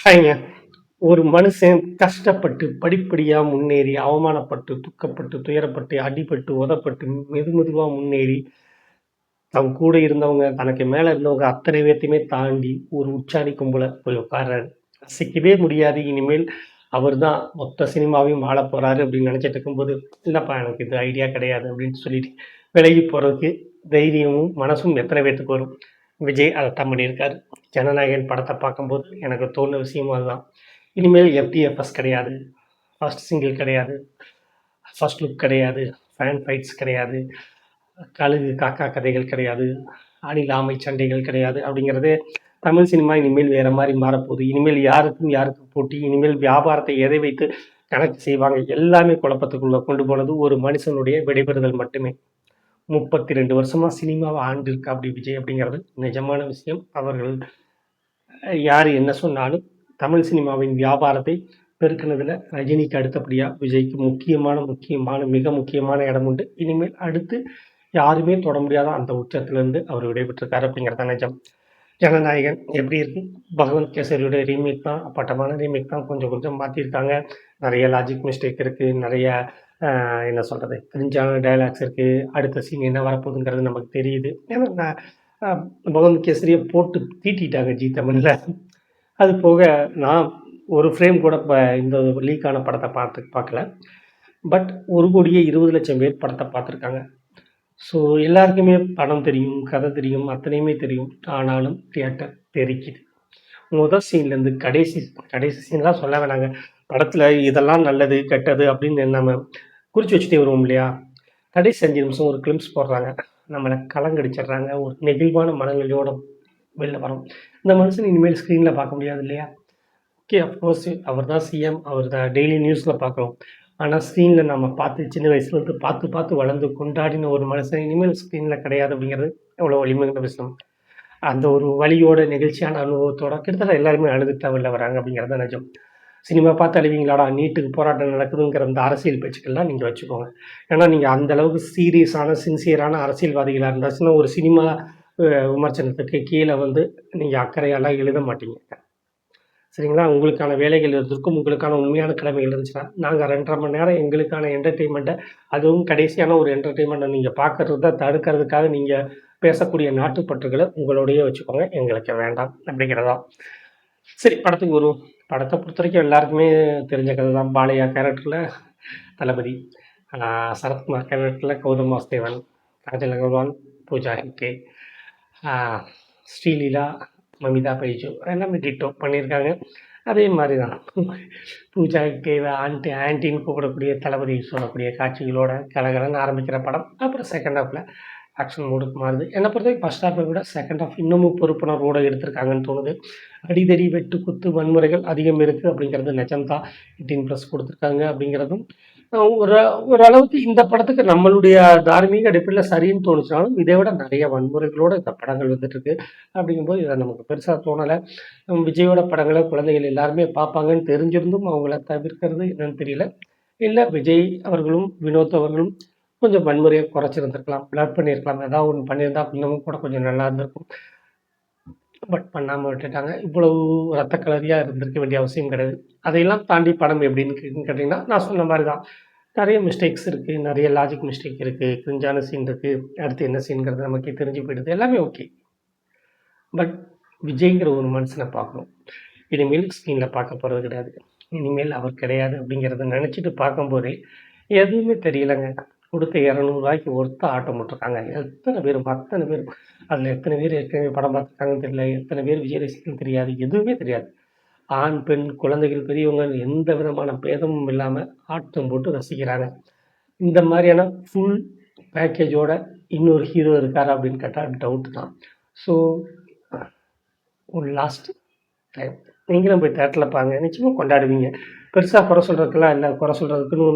ஹாய்ங்க. ஒரு மனுஷன் கஷ்டப்பட்டு, படிப்படியா முன்னேறி, அவமானப்பட்டு, துக்கப்பட்டு, துயரப்பட்டு, அடிபட்டு, உதப்பட்டு, மெதுவா முன்னேறி, தன் கூட இருந்தவங்க, தனக்கு மேல இருந்தவங்க அத்தனை பேத்தையுமே தாண்டி, ஒரு உச்சாணி கொம்புல போய் உட்கார்றாரு. அசைக்கவே முடியாது. இனிமேல் அவர் தான் மொத்த சினிமாவையும் ஆளப் போறாரு அப்படின்னு நினைச்சிட்டு இருக்கும்போது, "இல்லப்பா எனக்கு இது ஐடியா கிடையாது" அப்படின்னு சொல்லிட்டு விலகி போறதுக்கு தைரியமும், மனசும் எத்தனை பேத்துக்கு வரும்? விஜய் அதத்தான் பண்ணியிருக்காரு. ஜனநாயகன் படத்த பார்க்கும்போது எனக்கு தோணுன விஷயமும் அதுதான். இனிமேல் எஃப்டிஎஃப்எஸ் கிடையாது. ஃபர்ஸ்ட் சிங்கிள் கிடையாது. ஃபர்ஸ்ட் லுக் கிடையாது. ஃபேன் ஃபைட்ஸ் கிடையாது. கழுகு, காக்கா கதைகள் கிடையாது. அணில், ஆமை சண்டைகள் கிடையாது. அப்படிங்கிறது தமிழ் சினிமா இனிமேல் வேற மாரி மாறப்போகுது. இனிமேல் யாருக்கும் போட்டி. இனிமேல் வியாபாரத்தை எதை வைத்து கணக்கு செய்வாங்க? எல்லாமே குழப்பத்துக்குள்ள கொண்டு போனது ஒரு மனுஷனுடைய விடைபெறுதல் மட்டுமே. 32 வருஷமா சினிமாவ ஆண்டிருக்காப்படி விஜய் அப்படிங்கிறது நிஜமான விஷயம். அவர்கள் யார் என்ன சொன்னாலும் தமிழ் சினிமாவின் வியாபாரத்தை பெருக்குனதுல ரஜினிக்கு அடுத்தபடியா விஜய்க்கு மிக முக்கியமான இடம் உண்டு. இனிமேல் அடுத்து யாருமே தொட முடியாத அந்த உச்சத்திலிருந்து அவர் விடைபெற்றிருக்காரு அப்படிங்கிறது தான் நிஜம். ஜனநாயகன் எப்படி இருக்கு? பகவந்த் கேசரியோட ரீமேக் தான். அப்பட்டமான ரீமேக் தான். கொஞ்சம் கொஞ்சம் மாத்திருக்காங்க. நிறைய லாஜிக் மிஸ்டேக் இருக்கு. நிறைய என்ன சொல்றது? கிரிஞ்சான டயலாக்ஸ் இருக்கு. அடுத்த சீன் என்ன வரப்போகுதுங்கிறது நமக்கு தெரியுது. ஏன்னா அ பகவந்த் கேசரிய போட்டு தீட்டிட்டாங்க ஜீ தமிழ்ல. அது போக நான் ஒரு ஃப்ரேம் கூட இந்த லீக் ஆன படத்த பார்க்கல. பட் 1,20,00,000 பேர் படத்த பார்த்துருக்காங்க. ஸோ எல்லாருக்குமே படம் தெரியும், கதை தெரியும், அத்தனையுமே தெரியும். ஆனாலும் தியேட்டர் தெறிக்குது. முதல் சீன்லேருந்து கடைசி கடைசி சீன்லாம் சொல்ல வேணாங்க. படத்துல இதெல்லாம் நல்லது, கெட்டது அப்படின்னு நம்ம குறிச்சு வச்சுட்டே வருவோம் இல்லையா? கடைசி 5 நிமிஷம் ஒரு கிளிம்ப்ஸ் போடுறாங்க. நம்மள கலங்கடிச்சிடுறாங்க. ஒரு நெகிழ்வான மனநிலையோட வெளில வரோம். இந்த மனுஷன இனிமேல் ஸ்க்ரீன்ல பார்க்க முடியாது இல்லையா? ஓகே, அஃப்கோர்ஸ் அவர் தான் சிஎம். அவர் தான் டெய்லி நியூஸ்ல பார்க்குறோம். ஆனா ஸ்க்ரீன்ல நம்ம பார்த்து சின்ன வயசுலேருந்து பார்த்து பார்த்து வளர்ந்து கொண்டாடின ஒரு மனுஷன் இனிமேல் ஸ்க்ரீன்ல கிடையாது அப்படிங்கிறது எவ்வளோ வலிமையான விஷயம். அந்த ஒரு வலியோட, நெகிழ்ச்சியான அனுபவத்தோட கிட்டத்தட்ட எல்லாருமே அழுதுட்டு தான் வெளில வராங்க அப்படிங்கிறது தான் நிஜம். சினிமா பார்த்து அழுவீங்களாடா? நீட்டுக்கு போராட்டம் நடக்குதுங்கிற அந்த அரசியல் பேச்சுக்கள்லாம் நீங்க வச்சுக்கோங்க. ஏன்னா நீங்க அந்த அளவுக்கு சீரியஸான, சின்சியரான அரசியல்வாதிகளா இருந்தாச்சுன்னா, ஒரு சினிமா விமர்சனத்துக்கு கீழ வந்து நீங்க அக்கறையாலாம் எழுத மாட்டீங்க. சரிங்களா? உங்களுக்கான வேலைகள் இருந்திருக்கும். உங்களுக்கான உண்மையான கடமைகள் இருந்துச்சுன்னா, நாங்க 2 1/2 மணி நேரம் எங்களுக்கான என்டர்டெயின்மெண்ட்ட அதுவும் கடைசியான ஒரு என்டர்டெயின்மெண்ட்ட நீங்க பார்க்கறத தடுக்கிறதுக்காக நீங்க பேசக்கூடிய நாட்டுப்பற்றுகள உங்களோடயே வச்சுக்கோங்க. எங்களுக்கு வேண்டாம் அப்படிங்கிறது தான். சரி, படத்துக்கு வருவோம். படத்த பொறுத்தவரைக்கும் எல்லாருக்குமே தெரிஞ்ச கதை தான். பாலையா கேரக்டர்ல தளபதி. சரத்குமார் கேரக்டர்ல கௌதம் வாசுதேவன், காஜல் அகர்வால், பூஜா ஹெக்டே, ஆ ஸ்ரீலீலா, மமிதா பைஜு எல்லாமே டிட்டோ பண்ணியிருக்காங்க. அதே மாரி தான். பூஜா ஹெக்டேவ ஆன்டின்னு கூப்பிடக்கூடிய தளபதி சொல்லக்கூடிய காட்சிகளோட கலகலன்னு ஆரம்பிக்கிற படம். அப்புறம் செகண்ட் ஹாஃப்ல ஆக்ஷன் மோடுக்கு மாறுது. என்ன பொறுத்தவரைக்கும் ஃபர்ஸ்ட் ஹாஃப விட செகண்ட் ஹாஃப் இன்னமும் பொறுப்புணர்வோட எடுத்திருக்காங்கன்னு தோணுது. அடிதடி, வெட்டு, குத்து, வன்முறைகள் அதிகம் இருக்கு அப்படிங்கிறது நிஜம் தான். 18+ குடுத்துருக்காங்க அப்படிங்கிறதும் ஒரு ஓரளவுக்கு இந்த படத்துக்கு நம்மளுடைய தார்மீக அடிப்படையில சரின்னு தோணுச்சுனாலும், இதை விட நெறைய வன்முறைகளோட இந்த படங்கள் வந்துட்டுருக்கு. அப்படிங்கும்போது இத நமக்கு பெருசா தோணல. விஜயோட படங்கள குழந்தைகள் எல்லாருமே பார்ப்பாங்கன்னு தெரிஞ்சிருந்தும் அவங்கள தவிர்க்கிறது என்னன்னு தெரியல. இல்ல விஜய் அவர்களும், வினோத் அவர்களும் கொஞ்சம் வன்முறைய குறைச்சிருந்திருக்கலாம். பிளர் பண்ணியிருக்கலாம். ஏதாவது ஒண்ணு பண்ணியிருந்தா இன்னமும் கூட கொஞ்சம் நல்லா இருந்திருக்கும். பட் பண்ணாம விட்டுட்டாங்க. இவ்வளவு ரத்த களரியா இருந்திருக்க வேண்டிய அவசியம் கிடையாது. அதையெல்லாம் தாண்டி படம் எப்படின்னு கேட்டீங்கன்னா, நான் சொன்ன மாரி தான். நெறைய மிஸ்டேக்ஸ் இருக்கு. நெறைய லாஜிக் மிஸ்டேக் இருக்கு. கிரிஞ்சான சீன் இருக்கு. அடுத்து என்ன சீன்ங்கிறது நமக்கே தெரிஞ்சு போயிடுது. எல்லாமே ஓகே. பட் விஜய்ங்கிற ஒரு மனுஷன பார்க்கணும். இனிமேல் ஸ்க்ரீன்ல பார்க்க போறது கிடையாது. இனிமேல் அவர் கிடையாது அப்படிங்கிறத நெனச்சுட்டு பார்க்கும்போதே, எதுவுமே தெரியலங்க. குடுத்த ரூ. 200க்கு ஒர்த்தா ஆட்டம் போட்டுருக்காங்க. எத்தன பேரும், அத்தன பேரும். அதுல எத்தன பேர் ஏற்கனவே படம் பார்த்துருக்காங்கன்னு தெரியல. எத்தன பேர் விஜய் ரசிகர்கள்ன்னு தெரியாது. எதுவுமே தெரியாது. ஆண், பெண், குழந்தைகள், பெரியவங்க எந்த விதமான பேதமும் இல்லாம ஆட்டம் போட்டு ரசிக்கிறாங்க. இந்த மாரியான ஃபுல் பேக்கேஜோட இன்னொரு ஹீரோ இருக்காரா அப்படின்னு கேட்டா டவுட் தான். ஸோ ஒரு லாஸ்ட் டைம் நீங்களும் போய் தியேட்டர்ல பாருங்க. நிச்சயமா கொண்டாடுவீங்க. பெருசா குறை சொல்றதுக்கெல்லாம் இல்ல. குறை சொல்றதுக்குன்னு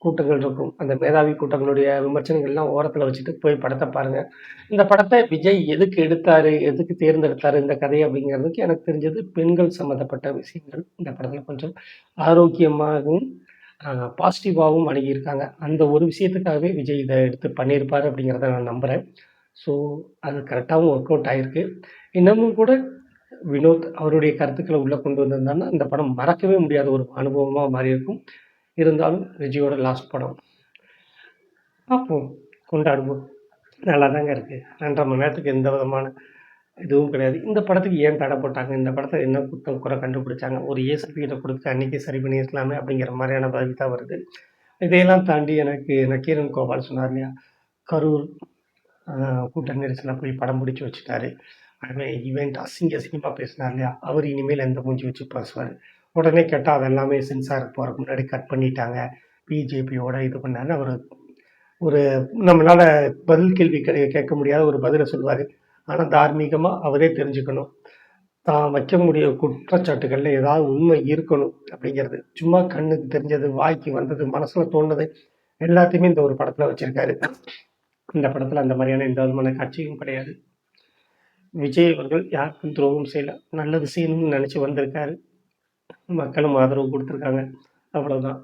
கூட்டங்கள் இருக்கும். அந்த மேதாவி கூட்டங்களுடைய விமர்சனங்கள்லாம் ஓரத்துல வச்சுட்டு போய் படத்த பாருங்க. இந்த படத்த விஜய் எதுக்கு எடுத்தாரு? எதுக்கு தேர்ந்தெடுத்தாரு இந்த கதைய அப்படிங்கிறதுக்கு எனக்கு தெரிஞ்சது பெண்கள் சம்மந்தப்பட்ட விஷயங்கள் இந்த படத்துல கொஞ்சம் ஆரோக்கியமாகவும், பாசிட்டிவாவும் அணுகியிருக்காங்க. அந்த ஒரு விஷயத்துக்காகவே விஜய் இத எடுத்து பண்ணியிருப்பாரு அப்படிங்கிறத நான் நம்புறேன். ஸோ அது கரெக்ட்டாவும் ஒர்க் அவுட் ஆயிருக்கு. இன்னமும் கூட வினோத் அவருடைய கருத்துக்கள உள்ள கொண்டு வந்திருந்தாருன்னா, அந்த படம் மறக்கவே முடியாத ஒரு அனுபவமா மாறியிருக்கும். இருந்தாலும் விஜயோட லாஸ்ட் படம். பார்ப்போம், கொண்டாடுவோம். நல்லாதாங்க இருக்கு. 2 1/2 மணி நேரத்துக்கு எந்த விதமான இதுவும் கிடையாது. இந்த படத்துக்கு ஏன் தடை போட்டாங்க? இந்த படத்துல என்ன குத்தம், குறை கண்டுபிடிச்சாங்க? ஒரு ஏ சர்டிஃபிகேட்ட குடுத்து அன்னைக்கே சரி பண்ணியிருக்கலாமே! அப்படிங்கிற மாரியான பதில் தான் வருது. இதையெல்லாம் தாண்டி எனக்கு நக்கீரன் கோபால் சொன்னார் இல்லையா? கரூர் அ கூட்ட நெரிசல்ல போய் படம் பிடிச்சு வச்சுட்டாரு. அவன் ஈவென்ட் அசிங்கமா பேசினார் இல்லையா? அவர் இனிமேல் எந்த மூஞ்சி வச்சு பேசுவாரு? உடனே கேட்டா அது எல்லாமே சென்சார் போறதுக்கு முன்னாடி கட் பண்ணிட்டாங்க. பிஜேபியோட இது பண்ணாருன்னு அவரு ஒரு நம்மளால பதில் கேள்வி கேட்க முடியாத ஒரு பதில சொல்லுவாரு. ஆனா தார்மீகமா அவரே தெரிஞ்சுக்கணும். தான் வைக்கக்கூடிய குற்றச்சாட்டுகள்ல ஏதாவது உண்மை இருக்கணும் அப்படிங்கிறது. சும்மா கண்ணுக்கு தெரிஞ்சது, வாய்க்கு வந்தது, மனசுல தோணுனது எல்லாத்தையுமே இந்த ஒரு படத்துல வச்சிருக்காரு. இந்த படத்துல அந்த மாரியான எந்த விதமான காட்சியும் கிடையாது. விஜய் அவர்கள் யாருக்கும் துரோகம் செய்யல. நல்லது செய்யணும்னு நெனச்சு வந்திருக்காரு. மக்களும் ஆதரவு குடுத்துருக்காங்க. அவ்வளவுதான்.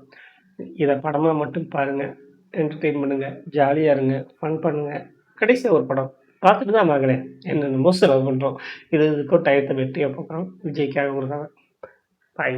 இத படமா மட்டும் பாருங்க. என்டர்டெயின் பண்ணுங்க. ஜாலியா இருங்க. ஃபன் பண்ணுங்க. கடைசியா ஒரு படம். பார்த்துட்டு தான் வாங்களேன். என்னென்னமோ செலவு பண்றோம். இது இதுக்கும் டயத்த வெட்டியா போக்குறோம். விஜய்க்காக ஒரு தடவ. பாய்.